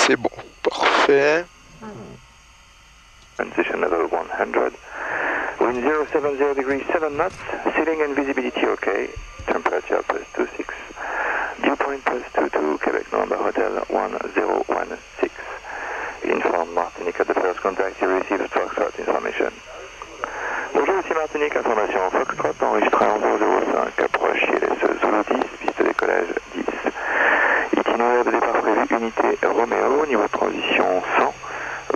c'est bon. Parfait. Transition level 100. Wind 070 degrees 7 knots. Ceiling and visibility okay. Temperature +26. Dew point +22. Quebec November Hotel 1016. Inform Martinique at the first contact you receive Foxtrot information. Bonjour, ici Martinique, information Foxtrot enregistré en 005. Approche ILS Zulu 10, piste de décollage 10. Itinéraire de départ prévu unité Roméo, niveau de transition 100,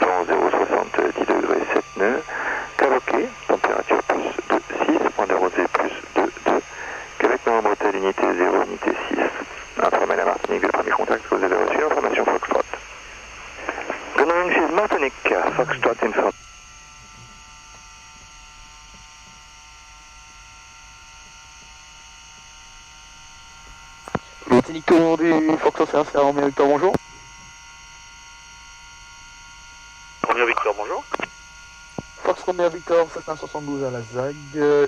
vent 060 10 degrés 7 nœuds. Cavoquet, température +2 6, point de rosée +2 2. Québec Novembre Hotel unité 0, unité 6. Informez la Martinique du premier contact que vous avez reçu, information Foxtrot. Good morning, this is Martinique, Foxtrot inform. Martinique, commandant du Fox Océan, c'est Roméo Victor, bonjour. Roméo Victor, bonjour. Fox Roméo Victor, 772 à la ZAG,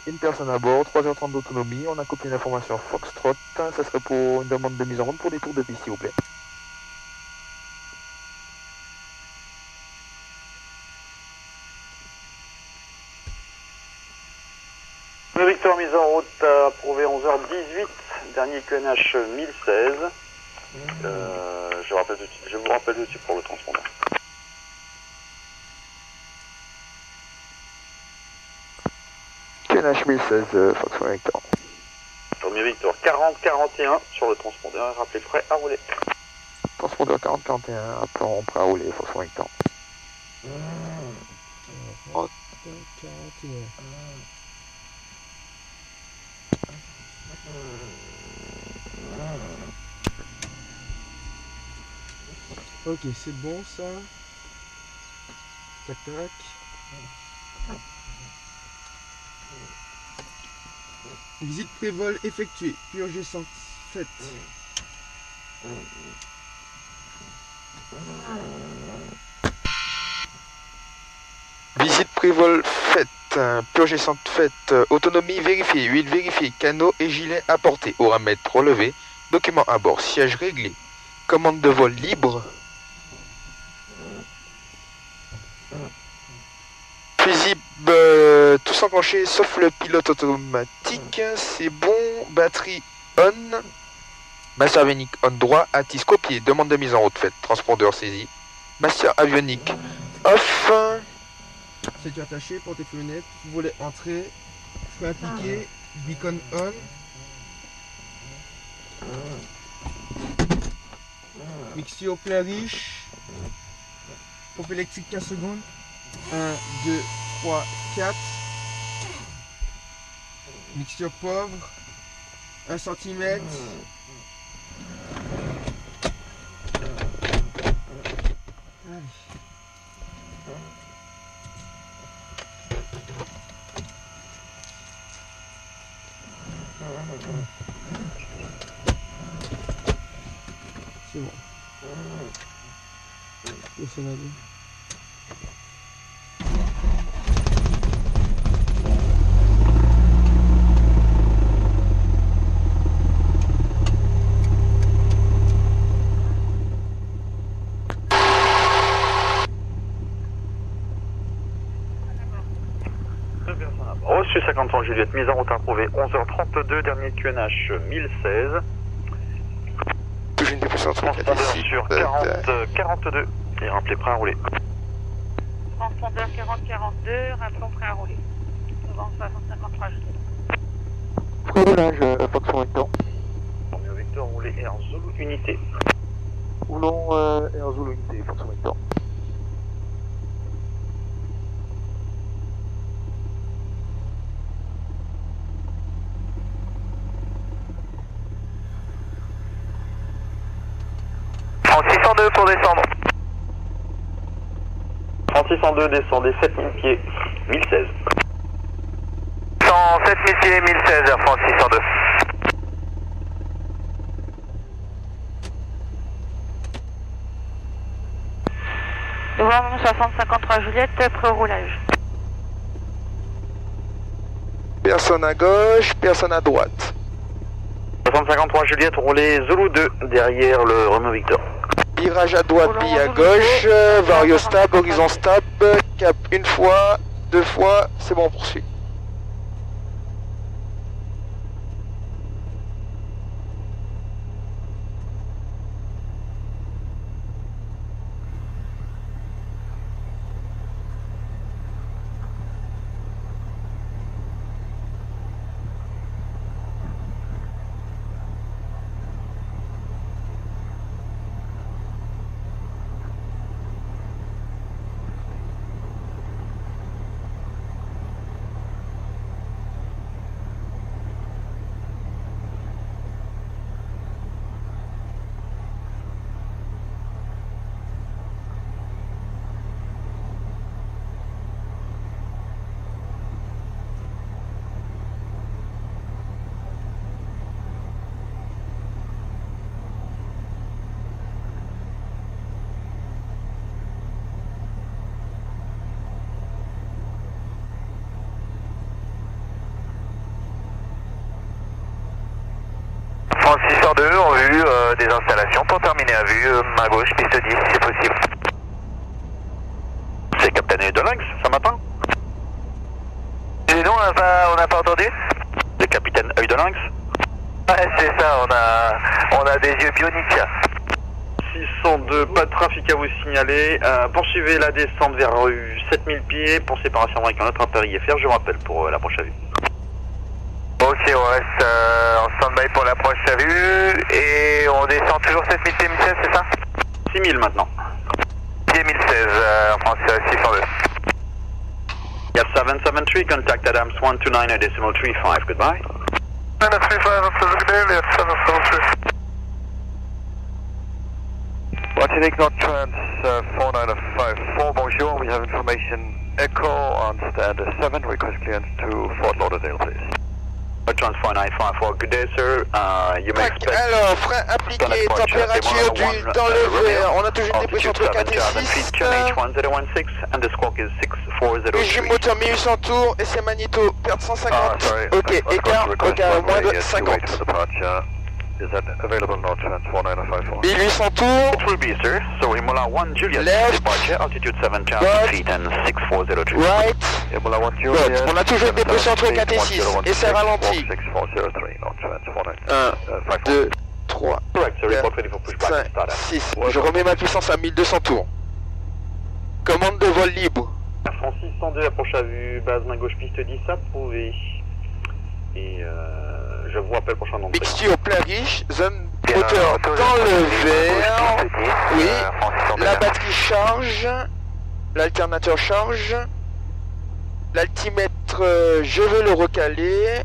une personne à bord, 3h30 d'autonomie, on a copié l'information Foxtrot, ça serait pour une demande de mise en route pour des tours de piste, s'il vous plaît. Victor, mise en route approuvé 11h18, dernier QNH 1016. Je vous rappelle tout de suite pour le transpondeur. QNH 1016, Fox Roméo Victor. Roméo Victor 40-41 sur le transpondeur, rappelez prêt à rouler. Transpondeur 40-41, rappelons prêt à rouler, Fox Roméo Victor. Ok, c'est bon ça. Tac tac. Visite pré-vol effectuée. Purgée faite. Visite pré-vol faite. Purgée faite. Autonomie vérifiée. Huile vérifiée. Canot et gilet apportés. Auramètre relevé. Documents à bord. Siège réglé. Commande de vol libre. Fusible tous enclenchés sauf le pilote automatique. C'est bon. Batterie on. Master avionique on droit. Atis copié. Demande de mise en route faite. Transpondeur saisi. Master avionique off. C'est attaché, porte et fenêtre. Volet entrée. Feu appliqué. Beacon on. Mixture plein riche. Pompe électrique 15 secondes. 1, 2, 3, 4. Mixture pauvre. 1 cm. C'est bon. Le sonade. Reçu 53 Juliette, mise en route approuvée 11h32, dernier QNH 1016. Toujours une dépression Transpondeur sur 40-42 et rappelez prêt à rouler. Transpondeur 40-42, rappelons prêt à rouler. Devant 63 Juliette. Roulage, Fox Roméo Victor. Roméo Victor, roulé Air Zulu unité. Roulons Air Zulu unité, Fox Roméo Victor. En 602 pour descendre. 3602, descendez 7000 pieds, 1016. 107 000 pieds, 1016, Air France 602. Devant 60-53 Juliette, pré-roulage. Personne à gauche, personne à droite. 60-53 Juliette, roulez Zulu 2 derrière le Roméo Victor. Virage à droite, puis à gauche, vario stable, horizon stable, cap une fois, deux fois, c'est bon, on poursuit. Francis en 2 en vue des installations pour terminer à vue, à gauche, piste 10 si possible. C'est Capitaine de Lynx, ça m'attend? Et non, on n'a pas entendu? Le Capitaine Œil de Lynx? Ouais, c'est ça, on a des yeux bioniques. 602, pas de trafic à vous signaler. Poursuivez la descente vers 7000 pieds pour séparation avec un autre appareil IFR, je vous rappelle pour l'approche à vue. Ok, on reste en stand-by pour l'approche à vue et on descend toujours 7000 pieds 1016, c'est ça? 6000 maintenant. Pied 1016, France 602. Gap 773, contact Adams 129.35, goodbye. 935, good day, yes, 773. Martinique North Trans 4954, bonjour, we have information Echo on stand 7, request clearance to Fort Lauderdale, please. Trans 4954, good day, sir. You may expect... Alors, frein appliqué, température d'huile dans le verre. On a toujours une dépression entre 4 et 6. H1016, and the squawk is 6403. Régime moteur 1800 tours, essai magnéto, perte 150. Ok, écart, moins de 50. Is that available North Trans 4954? 1800 tours. It will be, sir. So Imola 1 Juliet, Left. departure, altitude 7,000 feet and 6403. Right. Imola 1 Good. Juliet. On a toujours une dépression entre 4 et 6. Essai ralenti. 6403, North Trans 1, 2, 3, Correct, sir. 4, Report ready for pushback. 5, Start at 6. Je remets ma puissance à 1200 tours. Commande de vol libre. Francis 102, approche à vue, base main gauche, piste 10, approuvé. Et je vous rappelle prochain nombre. Mixture plein riche, zone moteur dans le verre. Oui. La batterie charge. L'alternateur charge. L'altimètre, je vais le recaler.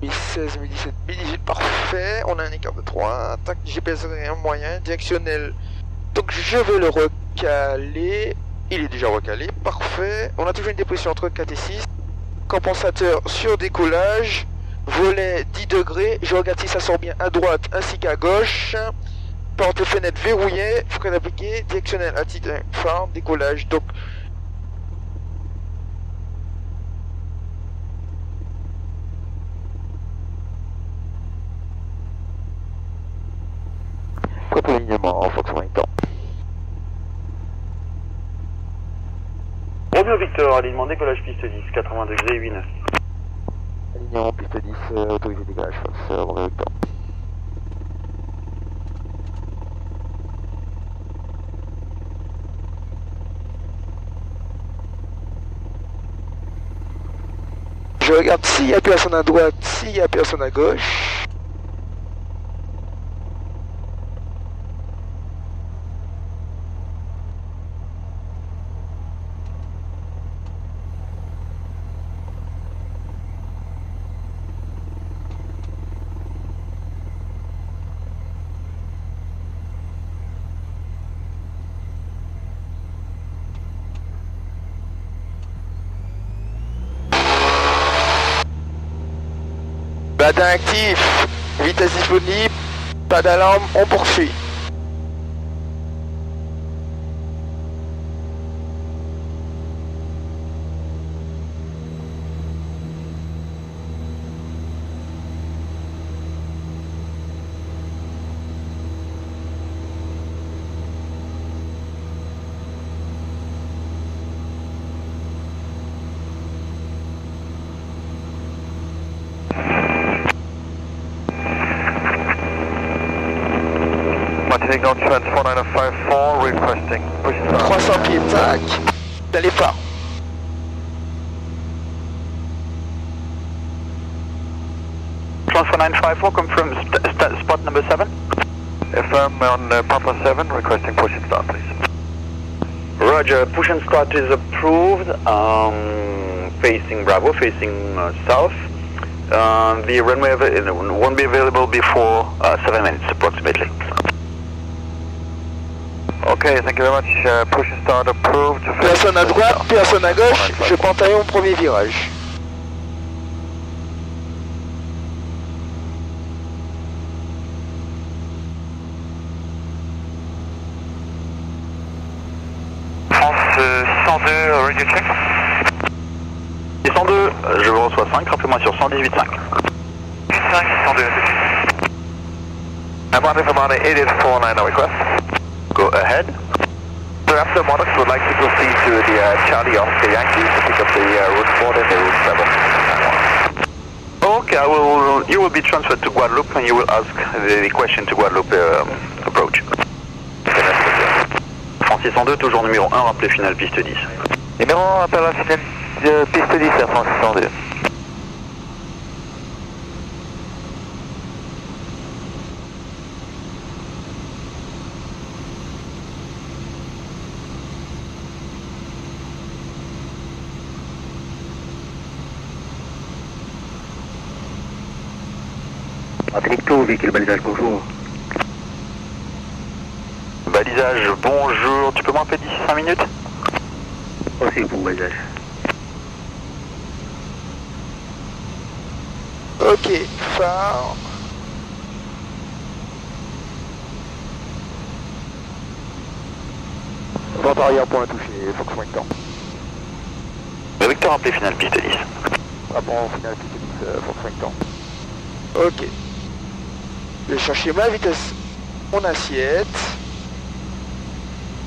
1016, 1017, 1018, parfait. On a un écart de 3. Tac, GPS rien moyen, directionnel. Donc je vais le recaler. Il est déjà recalé, parfait. On a toujours une dépression entre 4 et 6. Compensateur sur décollage. Volet 10 degrés. Je regarde si ça sort bien à droite ainsi qu'à gauche. Porte-fenêtre verrouillé. Frein appliqué. Directionnel attitude phare. Décollage. Donc alignement en fonction du temps. Romeo Victor, alignement décollage piste 10, 80 degrés, 8 9. Alignement piste 10, autorisé décollage, Fox, Romeo Victor. je regarde s'il y a personne à droite, s'il y a personne à gauche. Badin actif, vitesse disponible, pas d'alarme, on poursuit. Don't trans 4954 requesting push start. 300 pieds, tac. Dans les phares. Trans 4954 confirm spot number 7. Affirm on Papa 7 requesting push and start please. Roger, push and start is approved. Facing Bravo, facing south. The runway won't be available before 7 minutes approximately. Okay, thank you very much. Push and start approved. Personne à droite, personne à gauche. Je prends taillon au premier virage. France 102, radio check. Et 102, je vous reçois 5, rappelez-moi sur 118.5. 5, 102, Amanda from Monday 8849 request. Go ahead. So after Monarchs would like to proceed to the Charlie Oscar Yankee to pick up the route 4 and the route 7. Okay, you will be transferred to Guadeloupe and you will ask the question to Guadeloupe approach. Francis 102, toujours numéro 1, rappelez final piste 10. Numéro 1, appel à finale piste 10 à France 102. Victor, véhicule balisage, bonjour. Balisage, bonjour, tu peux me rappeler d'ici 5 minutes? Aussi pour balisage. Ok, phare. Vente arrière point touché, Fox Wington. Victor, rappelez final piste 10. Avant finale piste 10, Fox Wington. Ok. Je vais chercher ma vitesse, mon assiette.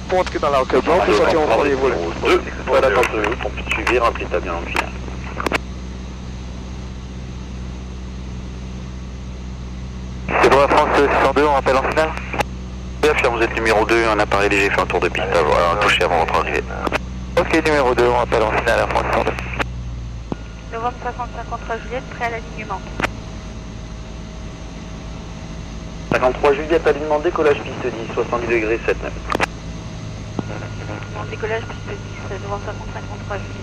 Pour entrer dans l'encadrement, pour sortir en premier volet. 2, voilà dans 2, ton piste suivi, remplis ta bien dans le final. C'est pour la France 102, on rappelle en finale. Bien sûr, vous êtes numéro 2, un appareil léger fait un tour de piste avant, touché avant votre arrivée. Ok, numéro 2, on rappelle en finale à France 102. Novembre 65 contre Juliette, prêt à l'alignement. 53 Juliette, alignement, décollage piste 10, 70 degrés 7 9. Bon, décollage piste 10, novembre 65 contre Juliette.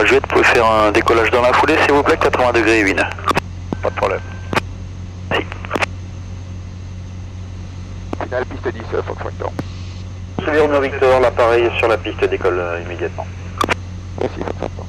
Juliette, vous pouvez faire un décollage dans la foulée s'il vous plaît, 80 degrés 8 nœuds. Pas de problème. Si. Finale piste 10, Fox Wington. Souvenir Victor, l'appareil sur la piste décolle immédiatement. Merci, Fox Wington.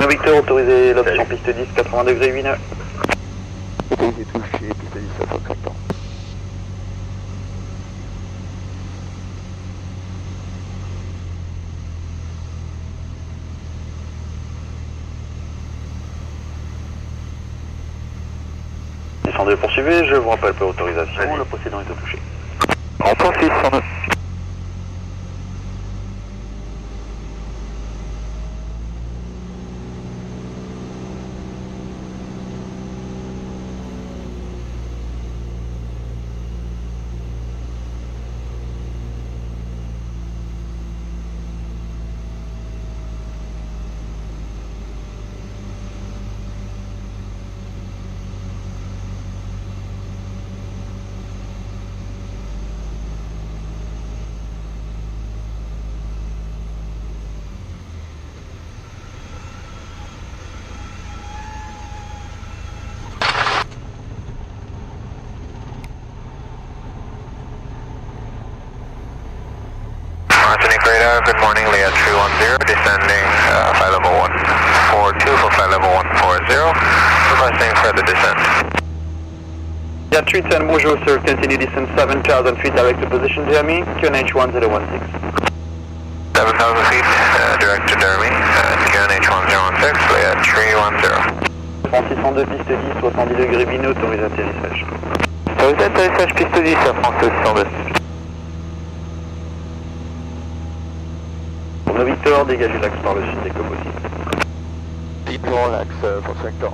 Victor, autorisez l'option piste 10, 80 degrés 8 nœuds. Autorisé touché, piste 10, Fox Wington. Descendez poursuivez, je vous rappelle pour autorisation, le précédent est au touché. On poursuit 102. good morning, Leah 310, descending flight level 142 for flight level 140, requesting further descent. Yeah, 310, bonjour sir, continue descent 7,000 feet direct to position Jeremy, QNH 1016. 7,000 feet, direct to Jeremy, QNH 1016, Leah 310. France 602, piste 10, 70 degrés Bino, autorisé atterrissage. Autorisé atterrissage piste 10 à France 602. Pour nos Victor, dégagez l'axe par le sud dès que possible. Libre l'axe, Fox Victor.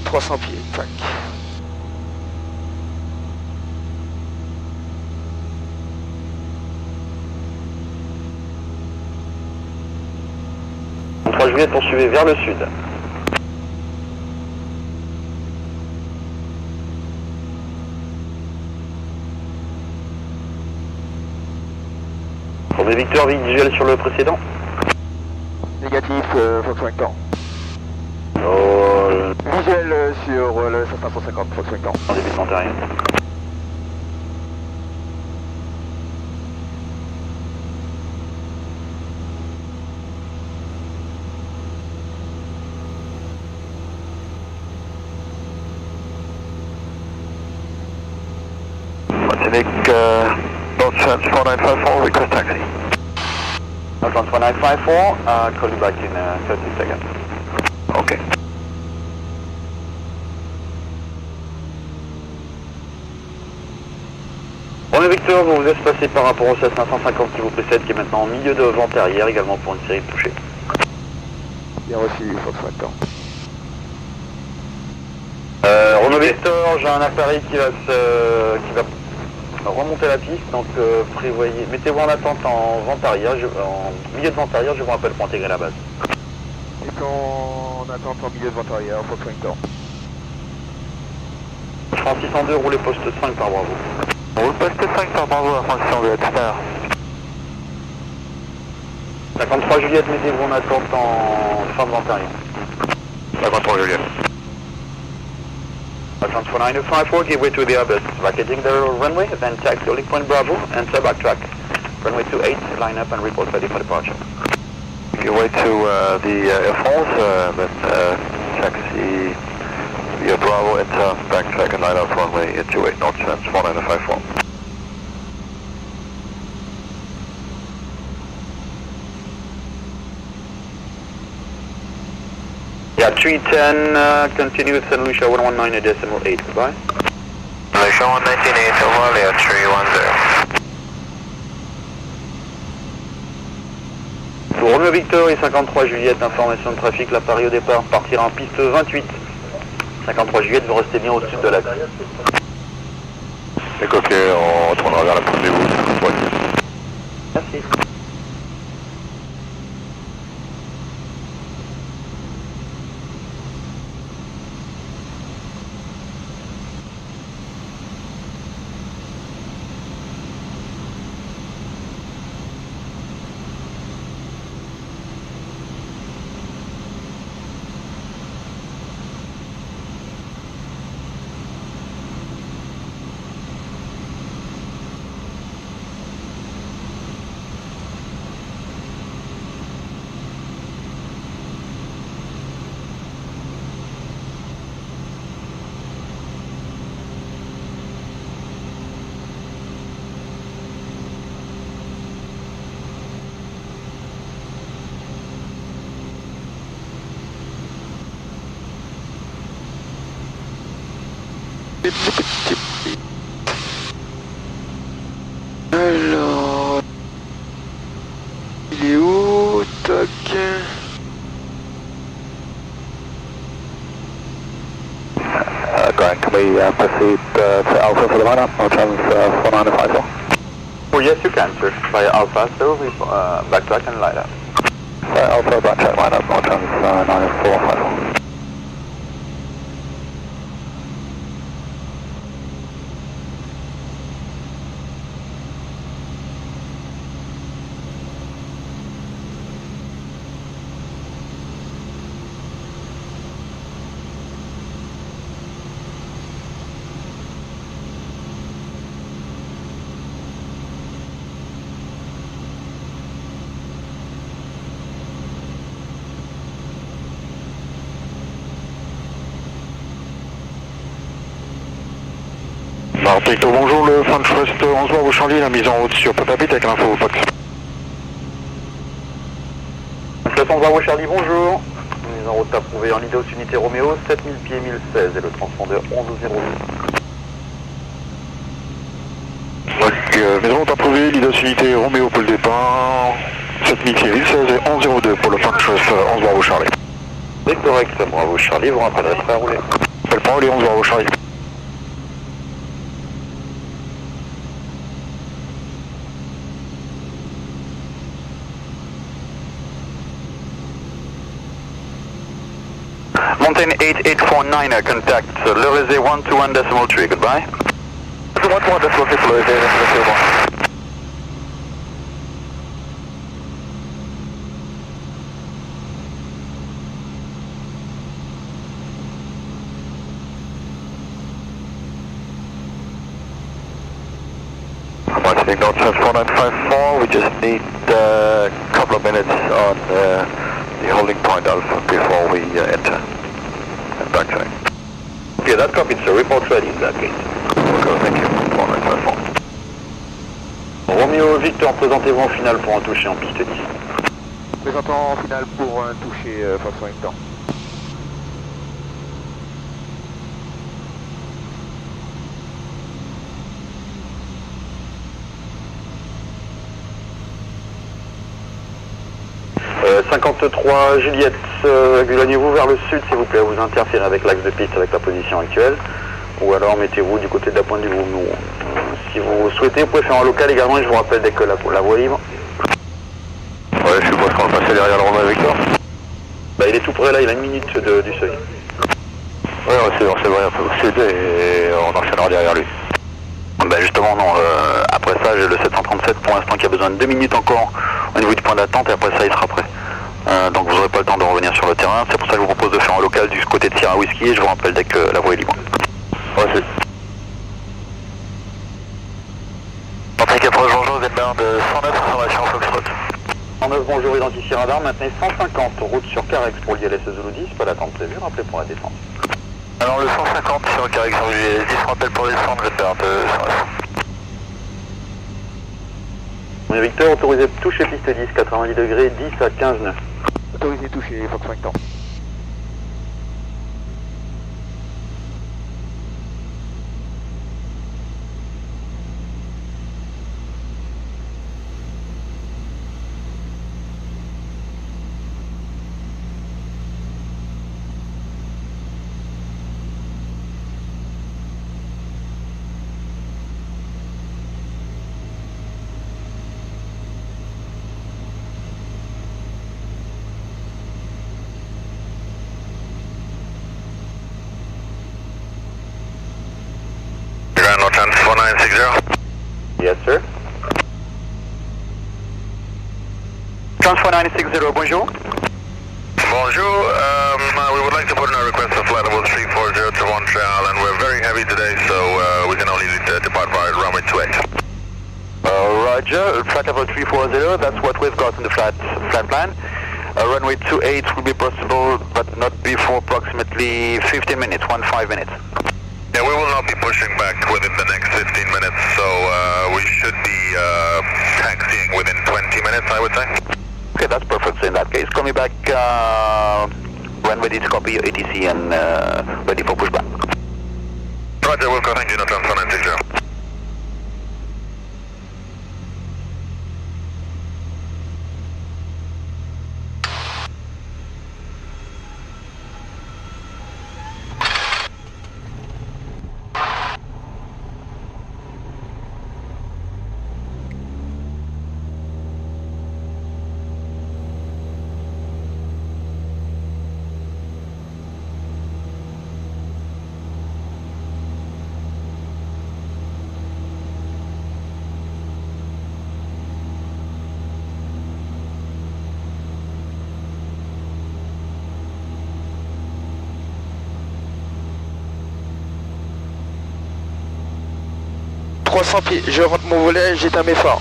300 pieds, tac. En 3 juillet, poursuivez vers le sud. Pour nos Victor, visuel sur le précédent. Négatif, Fox Victor. Oh, Visuel sur le 550, Fox Victor. en début de montagne. Martinique, North Trans 4954, request taxi. Alphonse 1954, call you back in 30 seconds. Okay. Pour nos Victor, vous vous espacez par rapport au 16550 qui vous précède, qui est maintenant en milieu de vent arrière, également pour une série de touchés. Bien reçu, Fox Victor. Renault Victor, j'ai un appareil qui va remonter la piste, donc prévoyez, mettez-vous en attente en vent arrière, en milieu de vent arrière, je vous rappelle pour intégrer la base. Et qu'on attend en milieu de vent arrière, Fox Victor. France 602, roulez poste 5 par Bravo. Roule poste 5 par Bravo à France 602, tout à l'heure. 53 Juliette, mettez-vous en attente en fin de vent arrière. 53 Juliette. Alphonse 4954, give way to the Airbus, vacating the runway, then taxi to Link Point Bravo, enter backtrack. Runway 28, line up and report ready for departure. If you wait to the Air France, then taxi via Bravo, enter backtrack and line up runway 28, North Trans 4954. Yeah, 310, continue with St. Lucia 119.8, goodbye. Lucia 119.8 over, Leah 310. Pour Romeo Victor et 53 Juliette, information de trafic, l'appareil au départ partira en piste 28. 53 Juliette, vous restez bien au sud de l'axe. C'est coquet, on retournera vers la pointe des Boules. Ouais. Merci. Alors... Il est où? Tac... Grant, can we proceed to Alpha for the lineup, North Trans 4954? Oh yes, you can, sir. Via Alpha, so we backtrack and light up. Alpha, backtrack lineup, North Trans 9454. Victor, bonjour, le French West 11 Bravo Charlie, la mise en route sur Papa Beat avec l'info Fox. 11 Bravo Charlie, bonjour. Mise en route approuvée en Idos Unité Roméo, 7000 pieds 1016 et le transpondeur 1102. Mise en route approuvée, Lidos Unité Roméo pour le départ, 7000 pieds 1016 et 1102 pour le French West 11 Bravo Charlie. C'est correct, Bravo Charlie, vous rappellerez prêt à rouler. Appel pas rouler 11 Bravo Charlie. Mountain 8849, contact Le Rézé 121.3, goodbye. 121.3 pour le Rézé, merci beaucoup. Marketing North 4954, we just need a couple of minutes on the holding point Alpha before we enter and backtrack. Okay, that copies, sir. Report ready in that case. Okay, thank you. 4954. Romeo Victor, présentez-vous en finale pour un toucher en piste 10. Présentant en finale pour un toucher Fox Wellington. Euh, 53 Juliette, éloignez-vous vers le sud s'il vous plaît, vous interférez avec l'axe de piste avec la position actuelle, ou alors mettez-vous du côté de la pointe du Bournou. Si vous souhaitez, vous pouvez faire un local également et je vous rappelle dès que la voie est libre. Ouais, je suppose qu'on va passer derrière le Romain Victor. Bah, il est tout près là, il a une minute du seuil. Ouais, c'est vrai, on peut vous céder et on enchaînera derrière lui. Bah justement non, après ça j'ai le 737 pour l'instant qui a besoin de 2 minutes encore au niveau du point d'attente et après ça il sera prêt. Donc vous n'aurez pas le temps de revenir sur le terrain, c'est pour ça que je vous propose de faire un local du côté de Sierra Whisky et je vous rappelle dès que la voie est libre. Ouais, c'est... Patrick approche, bonjour, Denbar de 109, information Foxtrot. 109 bonjour, identifié radar, maintenez 150, route sur Carex pour l'ILS Zulu 10, pas d'attente prévue, rappelez pour la défense. Alors le 150 sur Carex sur l'ILS 10, rappel pour descendre, Denbar de 109. On Victor, autorisé toucher piste 10, 90 degrés, 10 à 15 nœuds. Autorisé toucher Fox Wellington. Grand Norton 4960. Yes sir. Transfer 960, bonjour. Bonjour, we would like to put in a request for flight level 340 to Montreal, and we're very heavy today, so we can only depart by runway 28. Roger, flight level 340, that's what we've got in the flight plan. Runway 28 will be possible, but not before approximately 15 minutes, 15 minutes. Yeah, we will not be pushing back within the next 15 minutes, so we should be taxiing within 20 minutes, I would say. Okay, that's perfect. So in that case, call me back when ready to copy your ATC and ready for pushback. Roger, Wilco, thank you, Norton 4960. Pieds, je rentre mon volet, j'éteins mes phares.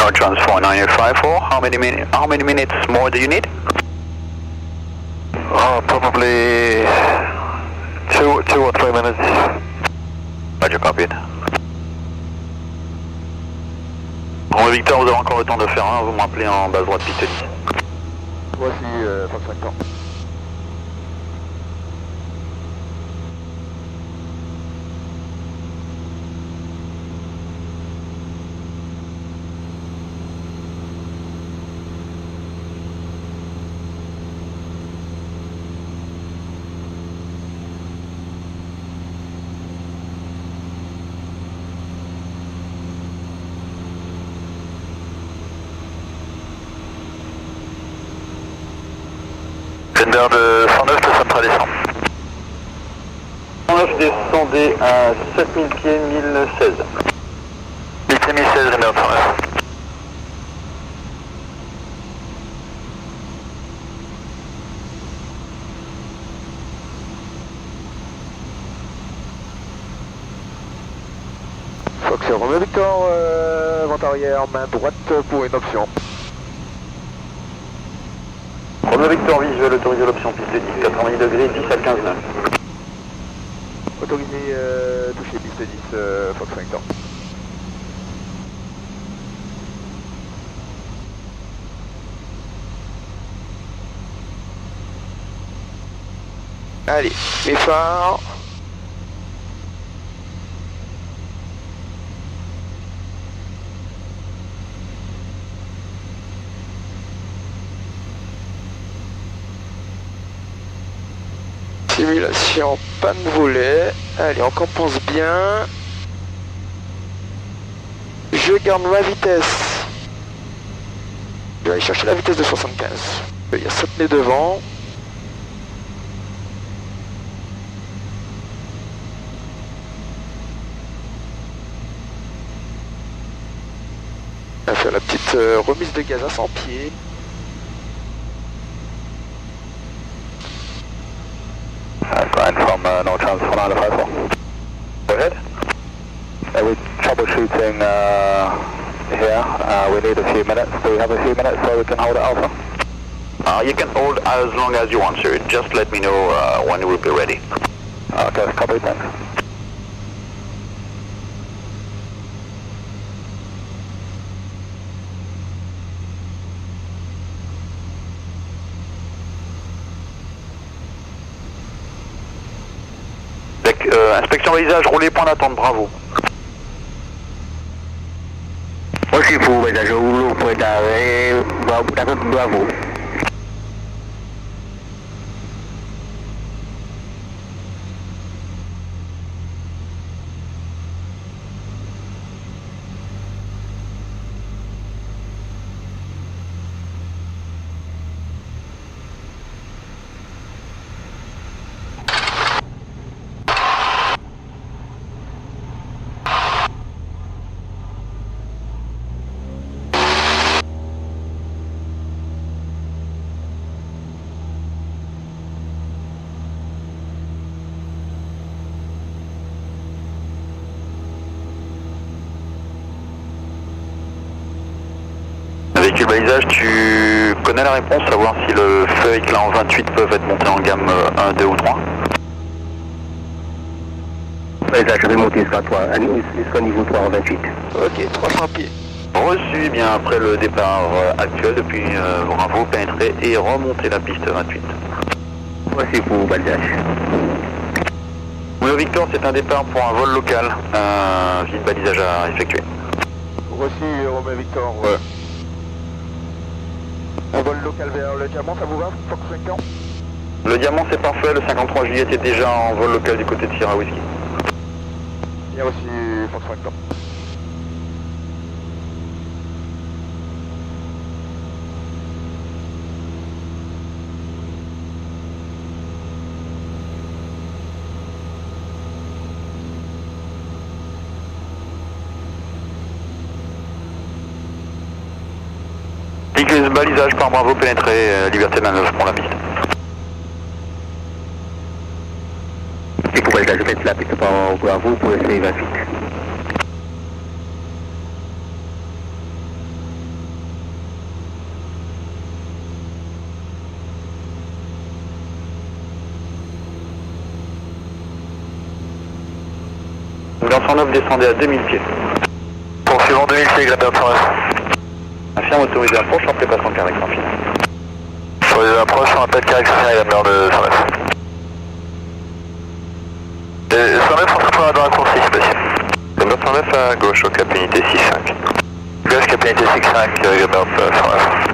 No transfer 9854. How many minutes more do you need? Probably 2 or 3 minutes. Roger, copied. Bon, Victor, vous avez encore le temps de faire un, vous m'appelez en base droite piste 10. Voici Fox Victor. Tender de 109, le centre descend. 109, descendez à 7000 pieds, 1016. 1016, Tender de 109. Fox Romeo Victor, vent arrière, main droite pour une option. Romeo Victor visuel, autorisé l'option piste 10, 90 degrés, 10 à 15 nœuds. Autorisé, toucher piste 10, Fox Victor. Allez, les phares. Simulation, panne volet. Allez, on compense bien. Je garde ma vitesse. Je vais aller chercher la vitesse de 75. Il y a 7 nez devant. On va faire la petite remise de gaz à 100 pieds. Fine from no transfer 954. Go ahead. We're troubleshooting here. We need a few minutes. Do we have a few minutes so we can hold it Alpha? You can hold as long as you want, sir. Just let me know when you will be ready. Okay, copy, thanks. Inspection balisage, roulez, point d'attente, bravo. Aussi pour balisage rouleau, point d'arrêt, bravo. Véhicule balisage, tu connais la réponse, savoir si le feu éclairant 28 peuvent être montés en gamme 1, 2 ou 3? Balisage, je vais monter jusqu'au niveau 3 en 28. Ok, 300 pieds. Reçu, bien après le départ actuel, depuis bravo, pénétrer et remonter la piste 28. Voici pour balisage. Oui, Victor, c'est un départ pour un vol local, vide balisage à effectuer. Voici Romeo Victor. Un vol local vers le Diamant, ça vous va, Fox Victor? Le Diamant, c'est parfait, le 53 juillet était déjà en vol local du côté de Sierra Whisky. Il y a aussi Fox Victor. Véhicule balisage par bravo, pénétrer, liberté de manœuvre pour la piste. Et pour balisage, je vais mettre la piste par bravo pour essayer 28. Grandbird 109, descendez à 2000 pieds. Poursuivant 2000 pieds, Grandbird 109. Affirme autorisé approche, rappelez passant carré en finale. Autorisé approche, on appelle correction finale, Grandbird 109. 109, on se prend dans la course ici, possible. Grandbird 109 à gauche, au cap unité 6-5. Gauche, cap unité 6-5, Grandbird 109.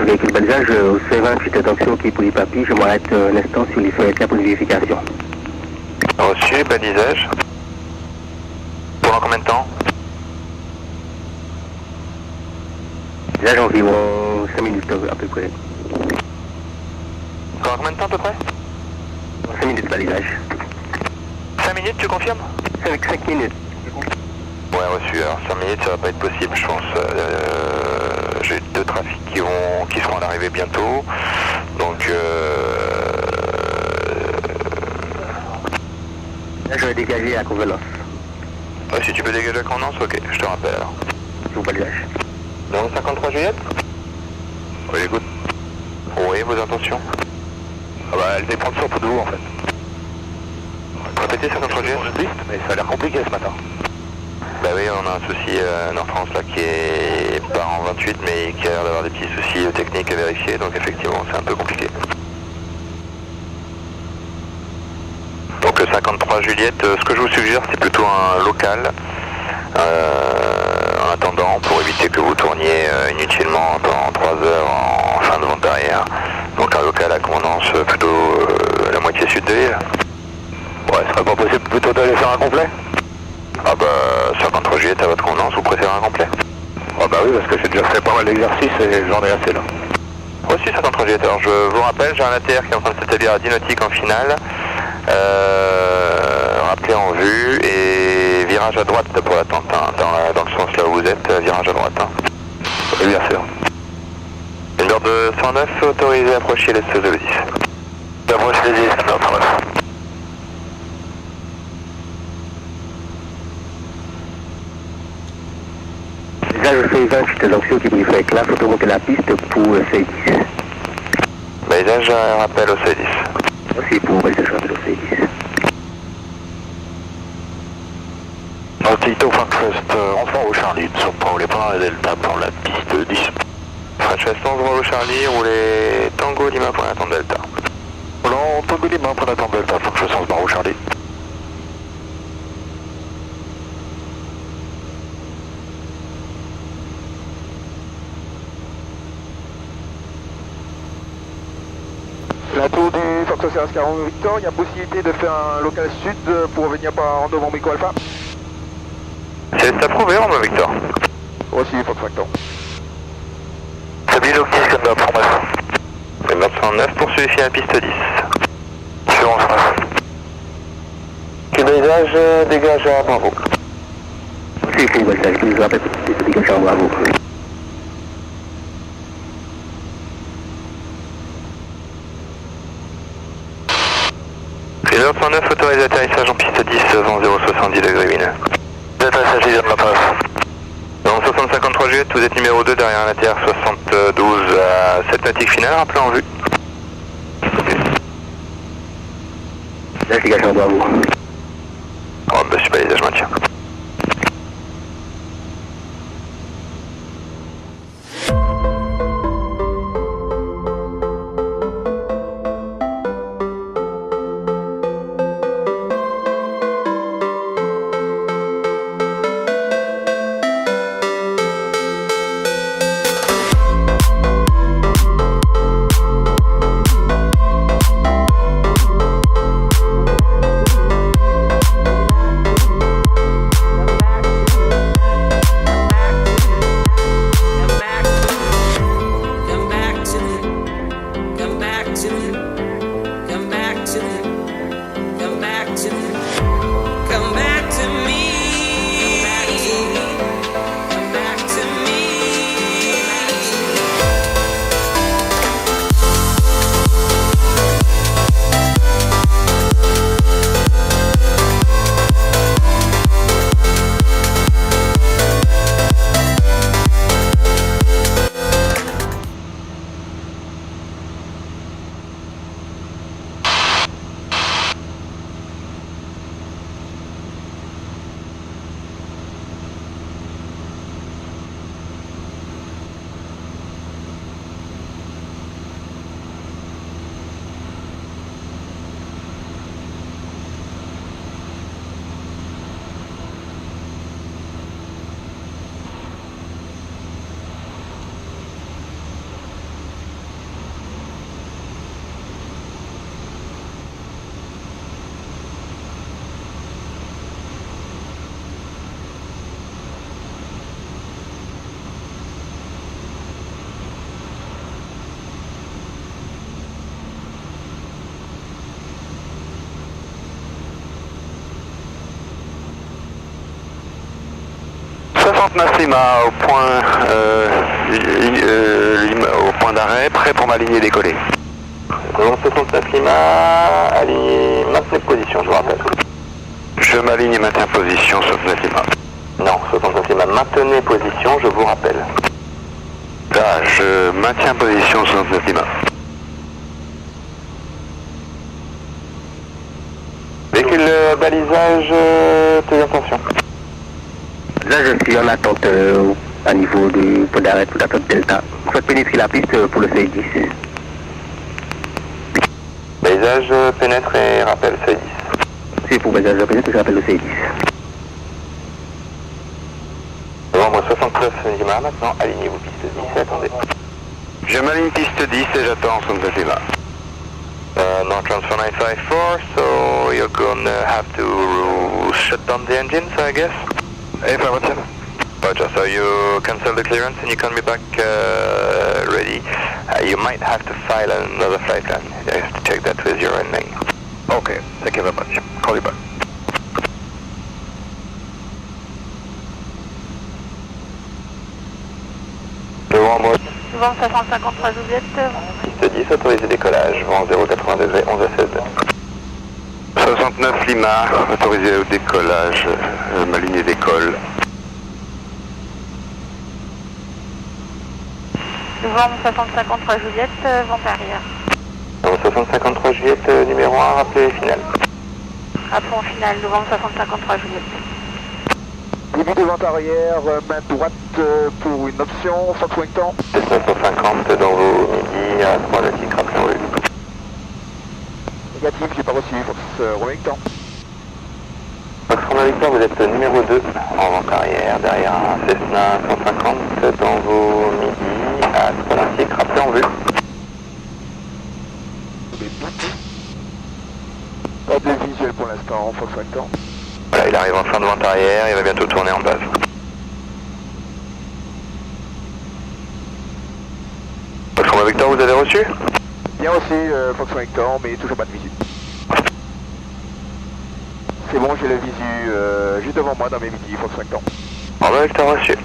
Véhicule balisage, observant une petite attention qui est pour les papiers, je m'arrête un instant sur les fenêtres là pour une vérification. Reçu, balisage. Pendant combien de temps? Balisage environ 5 minutes à peu près. Pendant combien de temps à peu près? 5 minutes balisage. 5 minutes, tu confirmes? 5 minutes. Ouais, reçu. Alors 5 minutes, ça va pas être possible, je pense. J'ai 2 trafics qui seront à l'arrivée bientôt. Donc, Là, je vais dégager à convenance. ouais, si tu peux dégager la convenance, ok, je te rappelle alors. Sur balisage. Dans le 53 Juliette? Oui, écoute. Oui, vos intentions? Ah bah, elle dépend surtout de vous en fait. Répétez 53 Juliette? Mais ça a l'air compliqué ce matin. Bah oui, on a un souci Nord France là qui est pas en 28 mais qui a l'air d'avoir des petits soucis techniques à vérifier, donc effectivement c'est un peu compliqué. Donc 53 Juliette, ce que je vous suggère c'est plutôt un local en attendant pour éviter que vous tourniez inutilement pendant 3 heures en fin de vente arrière. Donc un local à commandance plutôt à la moitié sud de l'île. Ouais, ce serait pas possible plutôt d'aller faire un complet? Ah bah 53 Juliette à votre convenance, vous préférez un complet? Ah bah oui, parce que j'ai déjà fait pas mal d'exercices et j'en ai assez là. Aussi 53 Juliette, alors je vous rappelle, j'ai un ATR qui est en train de s'établir à 10 nautiques en finale. Rappelez en vue et virage à droite pour l'attente, hein, dans le sens là où vous êtes, virage à droite. Hein. Et bien sûr. Numéro de 109, autorisé à approcher les 16 de 10. D'approche les 10, numéro 109. Là, je fais 20 petites attentions qui pour les fenêtres là, faut remonter la piste pour C10. Balisage, rappel au C10. Aussi pour balisage rappel au C10. Tito Frankfurt, renfort au Charlie, sur pas rouler pendant la Delta pour la piste 10. French 11 au Charlie, roulez Tango Lima pour l'attente Delta. Volant Tango Lima pour l'attente Delta, faut que je fasse barre au Charlie. Plateau du Fox Océan 40 Victor, il y a possibilité de faire un local sud pour revenir par en devant Micro Alpha. C'est approuvé, mon Victor. Aussi Fox Factor. Sabine Octis, Grandbird 109. Grandbird 109, poursuivez la piste 10. Suivant 109. Que balisage, dégage à Bravo. Aussi pour balisage, je vous rappelle, c'est dégagé en Bravo. Grandbird 109, autorisé atterrissage en piste 10, vent 070 degrés Wien. Atterrissage de la passe. Dans 6053 Juliette, vous êtes numéro 2 derrière un ATR 72 à 7 nautiques finale, rappelez en vue. Là, je dégage en Bravo. Oh, bah, super, je maintiens. 69 Lima au point d'arrêt, prêt pour m'aligner et décoller. 69 Lima, aligné, maintenez position, je vous rappelle. Je m'aligne et maintiens position, 69 Lima. Non, 69 Lima, maintenez position, je vous rappelle. Là, je maintiens position, 69 Lima. Véhicule balisage, tes intentions. Là, je suis en attente à niveau du point d'arrêt tout attente Delta. Soit pénétrer la piste pour le seuil 10. Balisage pénètre et rappelle seuil 10. C'est pour balisage pénètre, je rappelle le seuil 10. Novembre 69 Lima, maintenant alignez-vous piste 10 et attendez. Je m'aligne piste 10 et j'attends 69 Lima. Non transfer 954, so you're gonna have to shut down the engines, I guess. Affirmative. Roger, so you cancel the clearance and you can be back ready. You might have to file another flight plan. You have to check that with your ending. Okay, thank you very much. Call you back. Novembre Vent 553 Juliette. piste 10, autorisé décollage, vent 0,80 degrés, 11 à 16. 69 Lima, autorisé au décollage, ma ligne d'école. Vent 553 Juliette, vent arrière. Novembre 6053 Juliette, numéro 1, rappelez final. Rappelons final, vent 553 Juliette. Début de vente arrière, main droite pour une option, Fox Wellington. 950 dans vos midi à 3 nautique, rappelez en rue. Négatif, j'ai pas reçu, Fox Wellington. Fox Romeo Victor, vous êtes numéro 2 en vente arrière, derrière un Cessna 150 dans vos midi à 3 nautique, rappelez en vue. Pas de visuel pour l'instant, Fox Wellington. Voilà, il arrive en fin de vente arrière, il va bientôt tourner en base. Fox Romeo Victor, vous avez reçu? Bien aussi, Fox Wellington, mais toujours pas de visu. C'est bon, j'ai le visu juste devant moi dans mes midi, Fox Wellington. Romeo Victor reçu.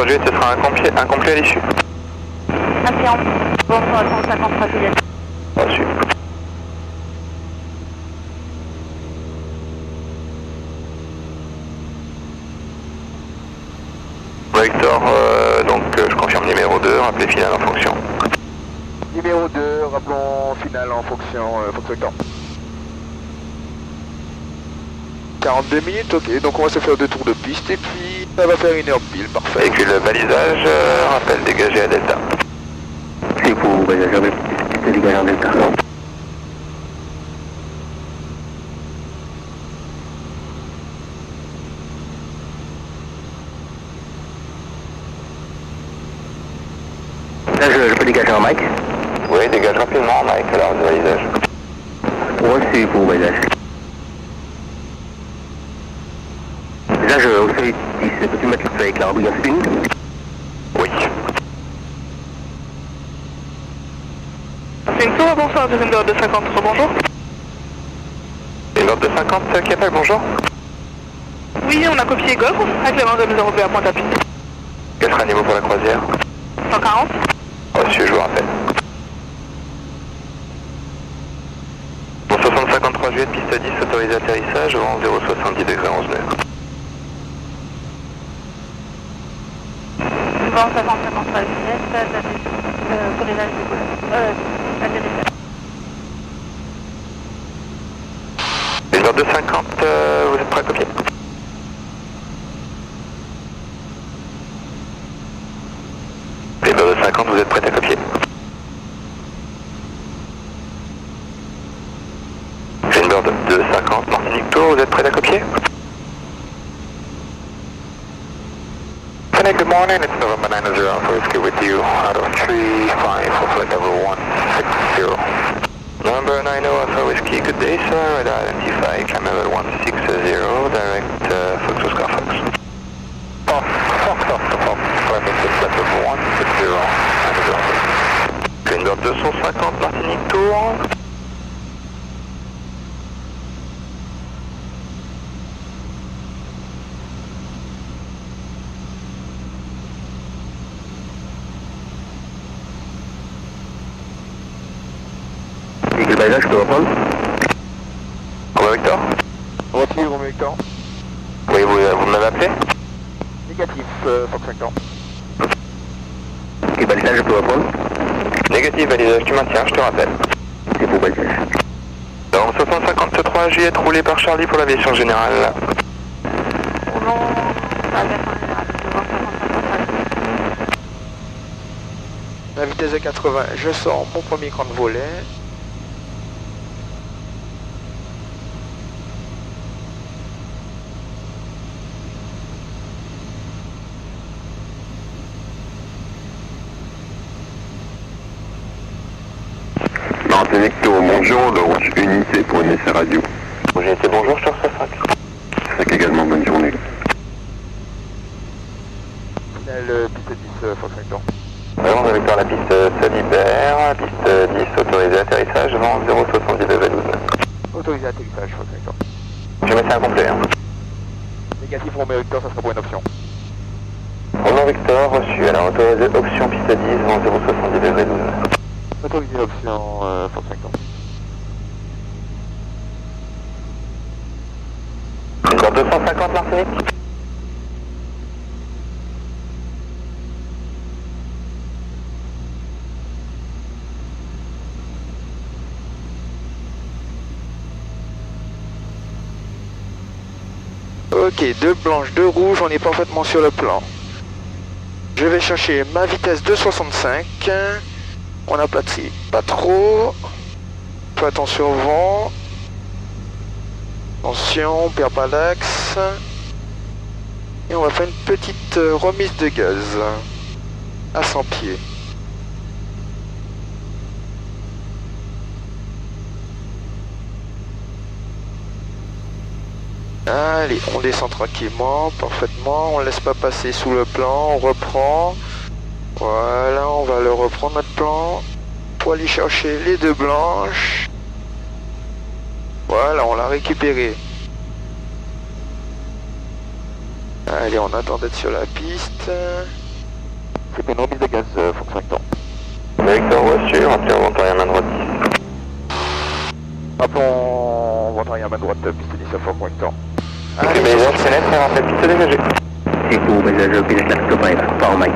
Ce sera incomplet à l'issue. Interrompu. Vent 553 Juliette. Reçu. Victor, donc je confirme numéro 2, rappelez final en fonction. Numéro 2, rappelons final en fonction, Fox Wellington. 42 minutes, ok, donc on va se faire 2 tours de piste et puis ça va faire 1 heure pile, parfait. Véhicule balisage, rappel dégagé à Delta. C'est pour balisage avec piste dégagée en Delta. Là, je peux dégager en mic? Oui, dégage rapidement, Mike, alors de balisage. Reçu pour balisage. Là, au seuil 10, peux-tu mettre le feu avec la rembouillance spin? Oui. C'est une tour, bonsoir, deuxième de 50, bonjour. Une ordre de 50 qui appelle, bonjour. Oui, on a copié Golf, avec la main de 0 à pointe à piste. Quel sera le niveau pour la croisière? 140. Reçu, je vous rappelle. Bon, 6053 Juliette, piste 10, autorisé atterrissage, vent 0,70 degrés, 11 nœuds. Vent 553 Juliette, autorisage décollage. Atterrissage. Une ordre de 50, vous êtes prêt à copier? Bird 250, Martinique Tour, vous êtes prêts à copier? Good morning, it's November 90 Alpha Whiskey with you out of 35 for flight level 160. November 90 Alpha Whiskey, good day sir, radar identify, climb level 160, direct Fox Oscar Fox. Fox Oscar Fox, flight level 160, Green Bird 250, Martinique Tour. Véhicule balisage, je peux reprendre? Romain Victor? Voici, Romain Victor. Oui, vous m'avez appelé? Négatif, Fox 50. Véhicule balisage, je peux reprendre? Négatif, balisage, tu maintiens, je te rappelle. C'est pour balisage. Donc 653 Juliette, roulé par Charlie pour l'aviation générale. Roulons aviation générale, devant 65. La vitesse de 80, je sors mon premier cran de volet. Martinique Tour, bonjour, le route Uni, c'est pour une essai radio. Juliette, bonjour, je te reçois 5. C'est également bonne journée. Le piste 10, Fox 50. On va Victor, la piste se libère, la piste 10 autorisée atterrissage, vent 070 level 12. Autorisé atterrissage, Fox 50. Je mets ça incomplet. Hein. Négatif, Romain Victor, ça sera pour une option. Romain Victor, reçu, alors autorisé option piste 10, vent 070 level 12. Autorisé option, Fox 50. Encore 250 Martinique. Ok, 2 blanches, 2 rouges, on est parfaitement sur le plan. Je vais chercher ma vitesse 265. On aplatit pas trop. Fais attention au vent. Attention, on perd pas l'axe. Et on va faire une petite remise de gaz à 100 pieds. Allez, on descend tranquillement, parfaitement, on laisse pas passer sous le plan, on reprend. Voilà, on va le reprendre notre plan pour aller chercher les 2 blanches. Voilà, on l'a récupéré. Allez, on attend d'être sur la piste. C'est une remise de gaz, Fox 50. Victor reçu, rappelez en vent arrière main droite 10. Rappelons vent arrière main droite, piste 10 à Fox 50. Allez, balisage pénètre et rappel piste dégagée. C'est pour balisage, pilote la copain, pas en mic.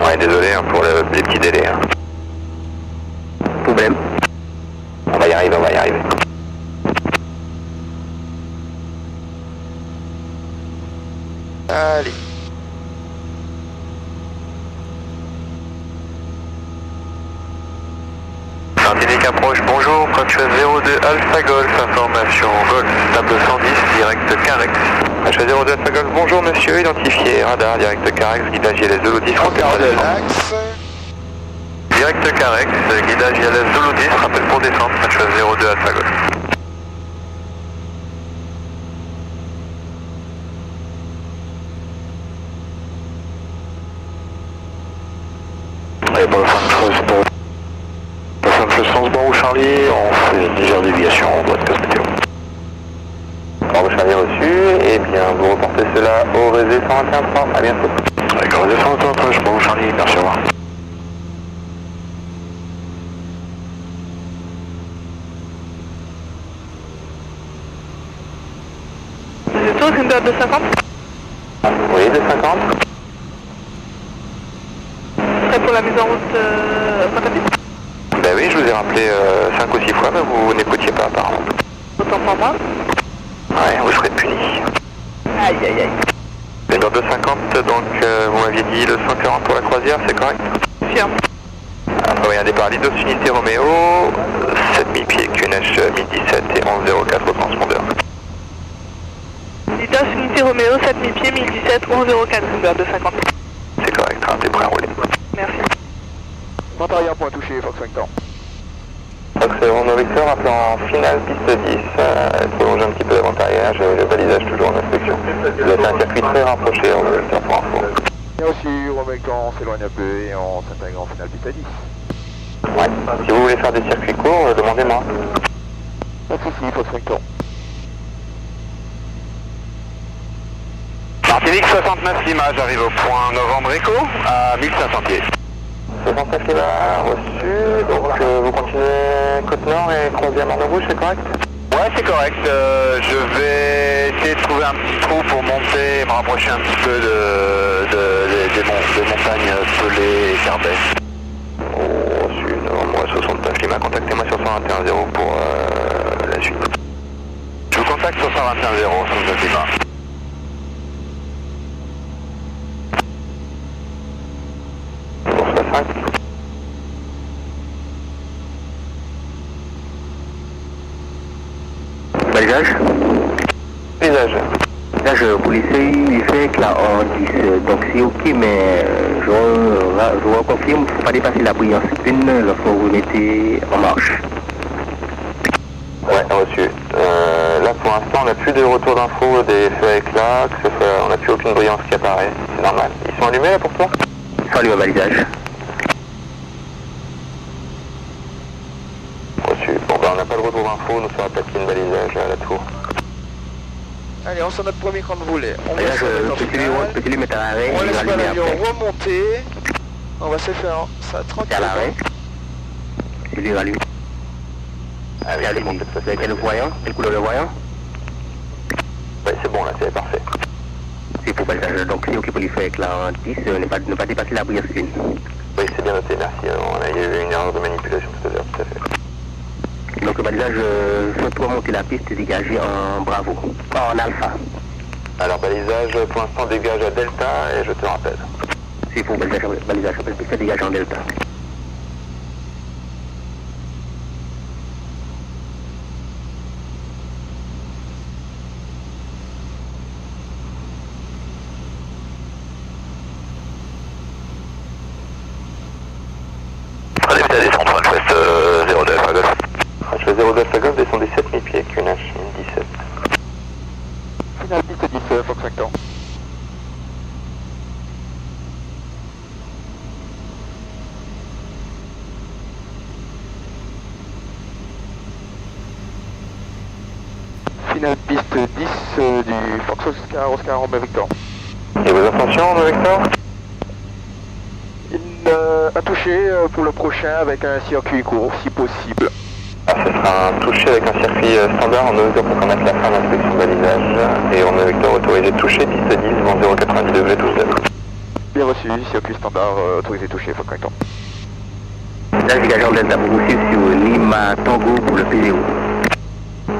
Ouais, désolé hein, pour les petits délais. Hein. Problème. On va y arriver, on va y arriver. Allez. Martinique approche, bonjour, Quatuor 02 Alpha Golf, information Golf, table 110, direct Carex. Quatuor 02 Alpha Golf, bonjour monsieur, identifié, radar, direct Carex, guidage ILS Zulu 10, On garde l'axe. Direct Carex, guidage ILS Zulu 10, rappel pour descente, Quatuor 02 Alpha Golf. Et pour le Sansbourg ou Charlie, on fait une légère déviation en boîte casse météo. Bravo Charlie reçu, et bien vous reportez cela au Résé 121.3, à bientôt. Avec Résé 121.3, je prends Charlie, merci, au revoir. Vous êtes tous une date de 50? Oui, 250. Prêt pour la mise en route Pointe-à-Pitre? Ben oui, je vous ai rappelé 5 ou 6 fois, mais vous n'écoutiez pas apparemment. Autant pour moi. Ouais, vous serez puni. Aïe aïe aïe. Vendeur 250, donc vous m'aviez dit le 140 pour la croisière, c'est correct? Firme. Après, oui, un départ Lidos Unité Roméo, 7000 pieds QNH 1017 et 1104 Roméo, 7000 pieds, 1017, 1104, Zumba 250. C'est correct, train, t'es prêt à rouler. Merci. Vent arrière, point touché, Fox 5 ans. Fox Romeo Victor, appelant en finale piste 10, prolonger un petit peu l'avant arrière, j'ai le balisage toujours en inspection. Vous avez un circuit très rapproché, Romeo Victor pour info. Bien reçu, Romain quand on s'éloigne un peu et on s'intègre en finale piste à 10. Ouais, si vous voulez faire des circuits courts, demandez-moi. Pas de soucis, Fox 5 ans. Martinique 69 Lima, j'arrive au point Novembre Echo à 1500 pieds. 69 Lima, reçu, donc vous continuez côte nord et croisière Mort de Rouge, c'est correct? Ouais, c'est correct. Je vais essayer de trouver un petit trou pour monter et me rapprocher un petit peu des montagnes Pelé et Carbet. Reçu, novembre 69 Lima, contactez-moi sur 121.0 pour la suite. Je vous contacte sur 121.0, 69 Lima. Pour 65. Balisage. Visage. Là, pour l'essayer, il fait que là, on dit, donc c'est ok, mais je reconfirme, il ne faut pas dépasser la brillance une lorsque vous mettez en marche. Ouais, reçu. Là, pour l'instant, on n'a plus de retour d'infos des feux à éclat, que ce soit, on n'a plus aucune brillance qui apparaît, c'est normal. Ils sont allumés là pour toi? Salut au balisage. Reçu. Bon, ben, on n'a pas de retour d'infos, nous sera peut-être une balisage à la tour. Allez, on sort notre premier cran de volet. On va Balisage, se mettre en peux-tu finale. lui mettre à l'arrêt, On il laisse va pas allumer l'avion après. remonter. On va se faire ça C'est tranquille. à l'arrêt. Il lui rallume. Ah oui, C'est c'est bon, allumé. cette fois-ci. Vous avez quel voyant? Quelle couleur de voyant? Ouais, c'est bon là, c'est parfait. C'est pour balisage. Donc c'est ok pour lui faire avec la 10, ne pas dépasser la brillance une. Oui, c'est bien noté, merci. On a eu une erreur de manipulation tout à l'heure, tout à fait. Donc le balisage, souhaite remonter la piste dégagée en bravo, en alpha. Alors, balisage, pour l'instant, dégage à delta et je te rappelle. C'est pour balisage, piste dégagée en delta. Allez, vite à descendre, French West 02 Alpha Golf. French West 02 Alpha Golf, descendez 7000 pieds avec une H 1017. Finale piste 10, Fox 5 ans. Finale piste 10 du Fox Oscar Romeo Victor. Et vos intentions, Victor? Un touché pour le prochain avec un circuit court si possible. Ah, ce sera un touché avec un circuit standard en Victor pour connaître la fin de l'inspection balisage. Et on Victor autorisé de toucher, piste 10, vent 0,90 degrés, tout seul. Bien reçu, circuit standard autorisé touché, Fox 5 ans. Là, dégagé en delta pour vous suivre sur Lima Tango pour le PDO.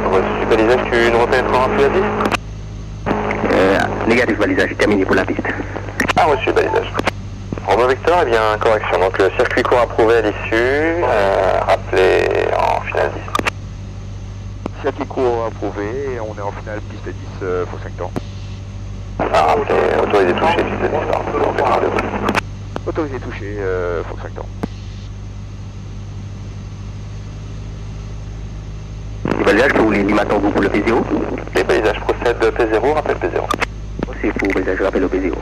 Reçu balisage, tu nous repénétreras un peu à 10? Négatif balisage, terminé pour la piste. Ah, reçu balisage. Romeo Victor, eh bien, correction. Donc, le circuit court approuvé à l'issue, rappelé en finale 10. Circuit court approuvé et on est en finale piste 10, Fox 5 ans. Ah, rappelé, autorisé touché, piste 10, pardon. Autorisé touché, Fox 5 ans. Le balisage pour Lima Tango pour le P0. Les balisages procèdent P0, rappel P0. C'est pour balisage, je rappelle au P0.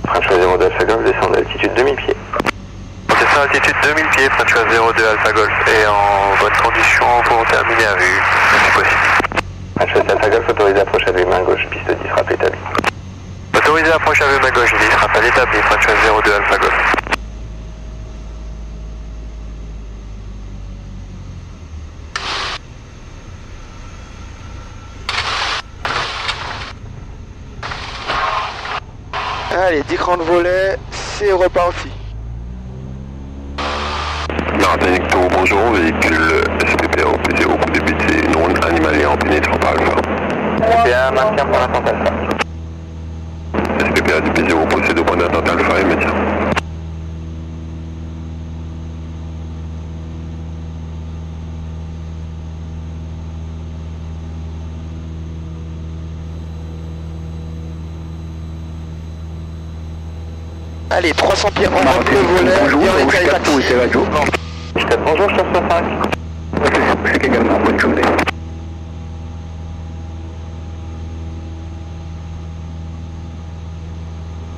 French 02 Alpha Golf, descend d'altitude 2000 pieds. Descend altitude 2000 pieds, French 02 Alpha Golf, et en bonne condition pour terminer à vue, si possible. French Alpha Golf, autorisé approche à vue main gauche, piste 10, rappel établi. Autorisé approche à vue main gauche 10, rappel établi, French 02 Alpha Golf. Allez, 10 crans de volet, c'est reparti. Martinique Tour, bonjour, véhicule SPPO P0 pour débuter, non animalier en pénétrant par Alpha. C'est un maintien pour l'instant Alpha. SPP CPA-0 procède au point d'attente Alpha et médecin. Allez, 300 pieds en manque le volet, et on est à l'état. Bonjour, je suis 65. C'est également bonne journée.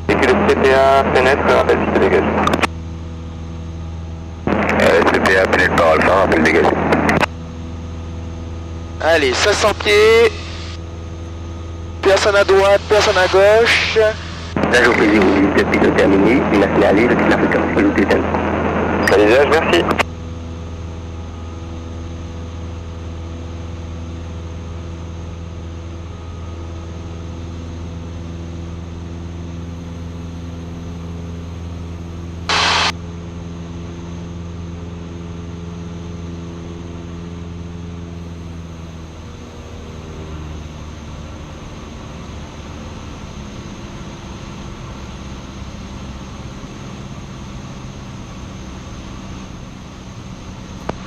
Véhicule CPA pénètre, rappel piste dégagé. CPA pénètre par Alpha, rappel dégagé. Allez, 500 pieds. Personne à droite, personne à gauche. Là, je plaisir aux visites pilotes terminées, une signalée, le la fréquence que nous détenons. Balisage, merci.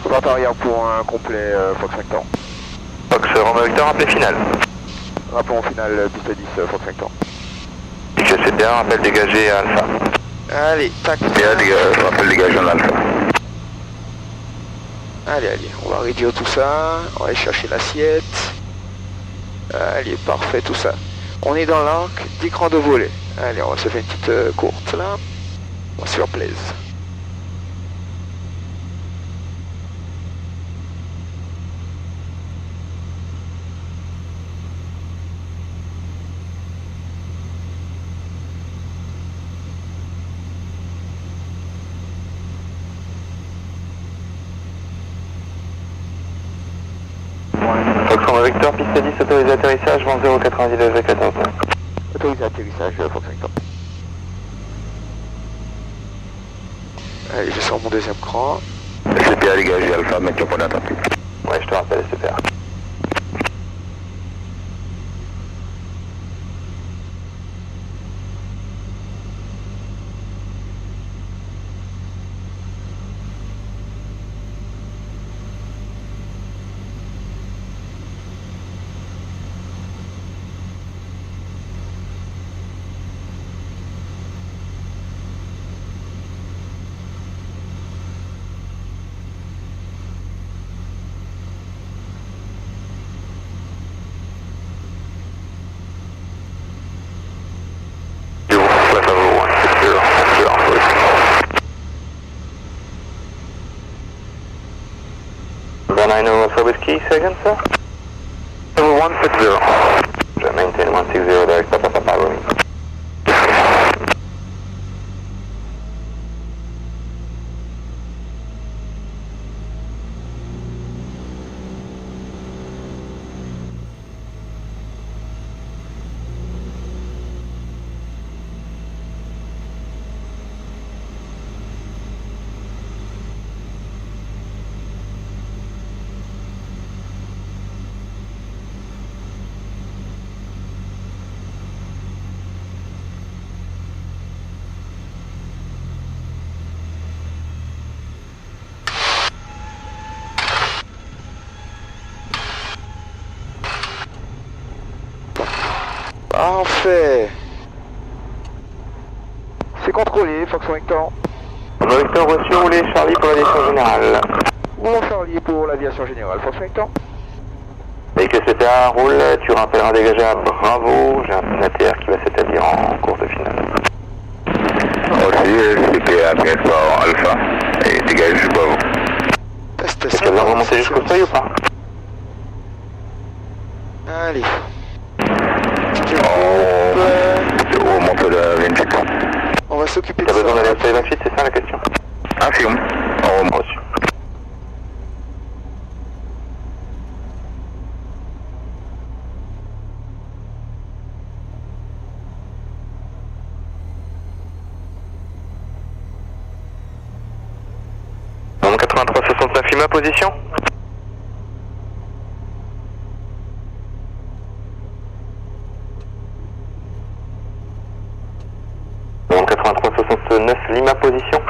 Porte arrière pour un complet Fox Victor. Fox Romeo Victor, rappel final. Rappelons final piste 10 Fox Victor. Véhicule CPA, rappel dégagé à Alpha. Allez, tac. CPA, rappel dégagé en Alpha. Allez, on va réduire tout ça. On va aller chercher l'assiette. Allez, parfait, tout ça. On est dans l'arc d'écran de volet. Allez, on va se faire une petite courte là. On se replaise. Fox Romeo Victor, piste 10, autorisé atterrissage, vent 0,90 degrés 14. Autorisé atterrissage Fox Victor. Allez, je sors mon deuxième cran. CPA dégagé Alpha, maintien point d'attente. Ouais, je te rappelle, CPA. Alpha Whiskey, second, sir? 160. Je maintain 160 direct Papa Roaming. Parfait. C'est contrôlé, Fox Victor. Victor reçu, roulé Charlie pour l'aviation générale. Roulons Charlie pour l'aviation générale, Fox Victor. Véhicule CPA roule, tu rappelles un dégagé à Bravo, j'ai un signataire qui va s'établir en course finale. Aussi, CPA pénètre par Alpha et dégage Bravo. Test Est-ce qu'elle va remonter jusqu'au seuil ou pas? Allez. On remonte la 28. On va s'occuper de T'as ça. besoin d'aller au seuil 28, c'est ça la question? Affirme. On remonte. Reçu. Nombre 8369, Lima, position. 69 Lima position.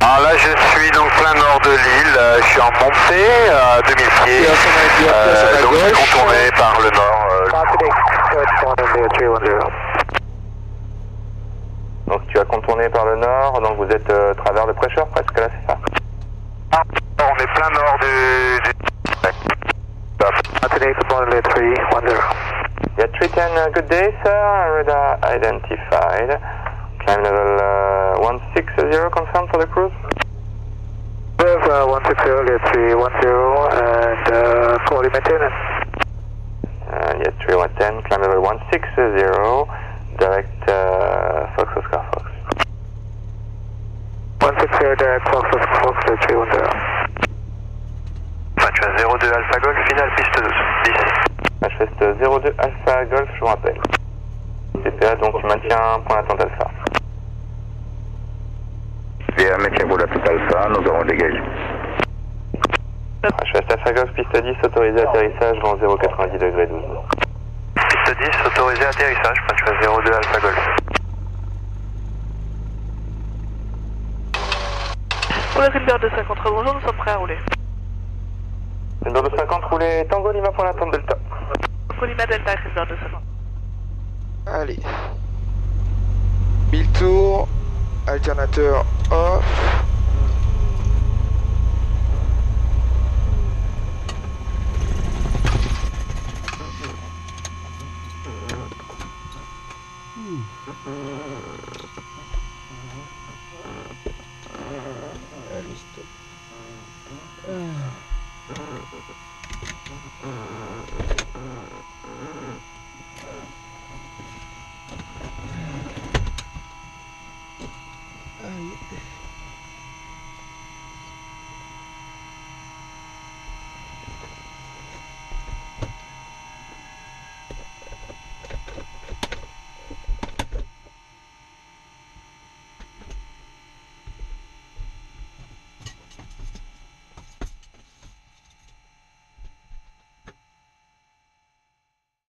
Alors là, je suis donc plein nord de l'île, je suis en montée à 2000 pieds, donc je vais contourner par le nord. Donc tu as contourné par le nord, donc vous êtes travers le prêcheur presque là, c'est ça? On est plein nord du... Yeah, 310, good day sir, radar identified. Climb level 160, confirmed for the cruise? 160, get 310 and quality maintenance. Yeah, 3110, climb level 160, direct Fox Oscar Fox. 160, direct Fox Oscar Fox, 310. Match 02 Alpha Golf, finale piste 12, 10. Manifeste 02 Alpha Golf, je vous rappelle. CPA, donc tu maintiens point d'attente Alpha. Bien, maintien pour la piste Alpha, nous avons dégagé. Manifeste Alpha Golf, piste 10, autorisé atterrissage dans 090 degrés 12. Piste 10, autorisé atterrissage, match 02 Alpha Golf. Pour la River 250, bonjour, nous sommes prêts à rouler. River 250, roulez Tango Lima pour l'attente Delta. Tango Lima Delta, River 250. Allez. 1000 tours. Alternateur off.